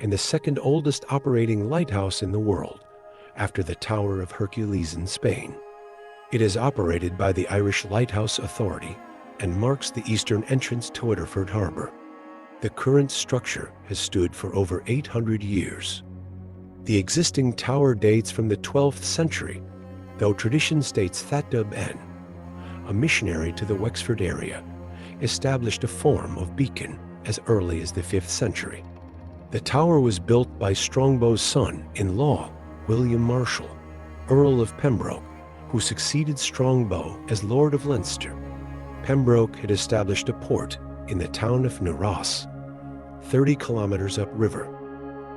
and the second oldest operating lighthouse in the world, after the Tower of Hercules in Spain. It is operated by the Irish Lighthouse Authority and marks the eastern entrance to Waterford Harbour. The current structure has stood for over 800 years. The existing tower dates from the 12th century, though tradition states that Dub-N, a missionary to the Wexford area, established a form of beacon as early as the 5th century. The tower was built by Strongbow's son-in-law, William Marshal, Earl of Pembroke, who succeeded Strongbow as Lord of Leinster. Pembroke had established a port in the town of Naras, 30 kilometers upriver,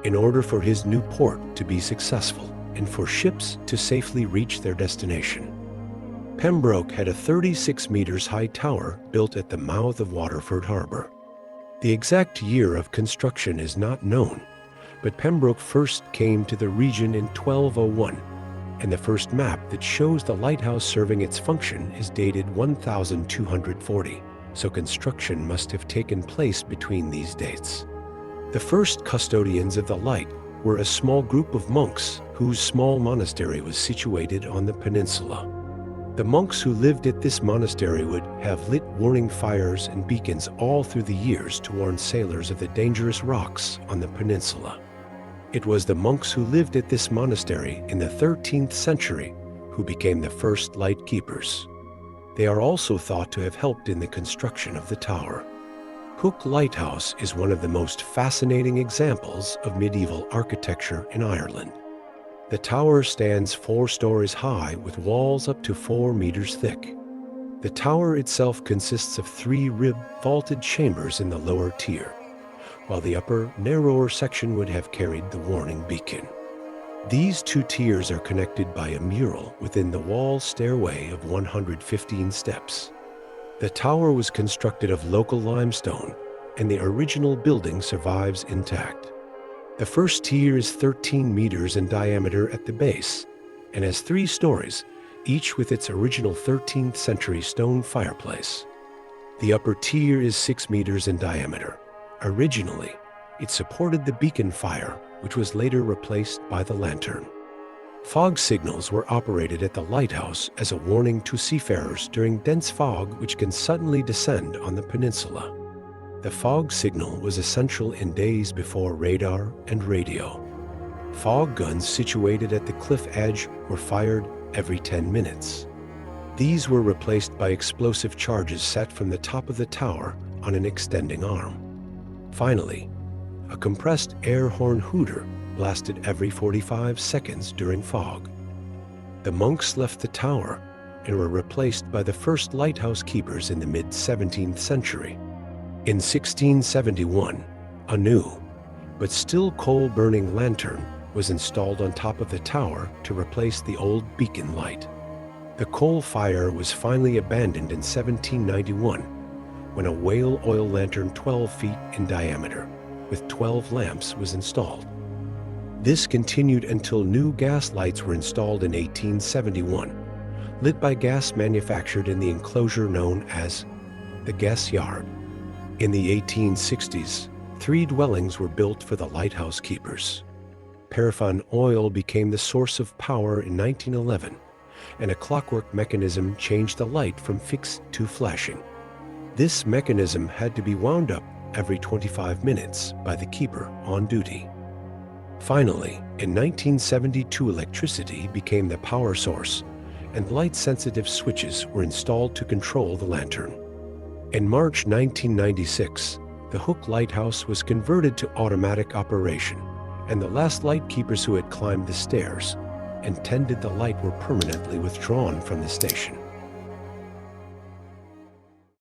in order for his new port to be successful and for ships to safely reach their destination. Pembroke had a 36 meters high tower built at the mouth of Waterford Harbour. The exact year of construction is not known, but Pembroke first came to the region in 1201, and the first map that shows the lighthouse serving its function is dated 1240, so construction must have taken place between these dates. The first custodians of the light were a small group of monks whose small monastery was situated on the peninsula. The monks who lived at this monastery would have lit warning fires and beacons all through the years to warn sailors of the dangerous rocks on the peninsula. It was the monks who lived at this monastery in the 13th century who became the first light keepers. They are also thought to have helped in the construction of the tower. Hook Lighthouse is one of the most fascinating examples of medieval architecture in Ireland. The tower stands 4 stories high with walls up to 4 meters thick. The tower itself consists of 3 rib-vaulted chambers in the lower tier, while the upper, narrower section would have carried the warning beacon. These 2 tiers are connected by a mural within the wall stairway of 115 steps. The tower was constructed of local limestone, and the original building survives intact. The first tier is 13 meters in diameter at the base and has 3 stories, each with its original 13th century stone fireplace. The upper tier is 6 meters in diameter. Originally, it supported the beacon fire, which was later replaced by the lantern. Fog signals were operated at the lighthouse as a warning to seafarers during dense fog which can suddenly descend on the peninsula. The fog signal was essential in days before radar and radio. Fog guns situated at the cliff edge were fired every 10 minutes. These were replaced by explosive charges set from the top of the tower on an extending arm. Finally, a compressed air horn hooter blasted every 45 seconds during fog. The monks left the tower and were replaced by the first lighthouse keepers in the mid-17th century. In 1671, a new, but still coal-burning lantern was installed on top of the tower to replace the old beacon light. The coal fire was finally abandoned in 1791 when a whale oil lantern 12 feet in diameter with 12 lamps was installed. This continued until new gas lights were installed in 1871, lit by gas manufactured in the enclosure known as the gas yard. In the 1860s, 3 dwellings were built for the lighthouse keepers. Paraffin oil became the source of power in 1911, and a clockwork mechanism changed the light from fixed to flashing. This mechanism had to be wound up every 25 minutes by the keeper on duty. Finally, in 1972, electricity became the power source, and light-sensitive switches were installed to control the lantern. In March 1996, the Hook Lighthouse was converted to automatic operation, and the last light keepers who had climbed the stairs and tended the light were permanently withdrawn from the station.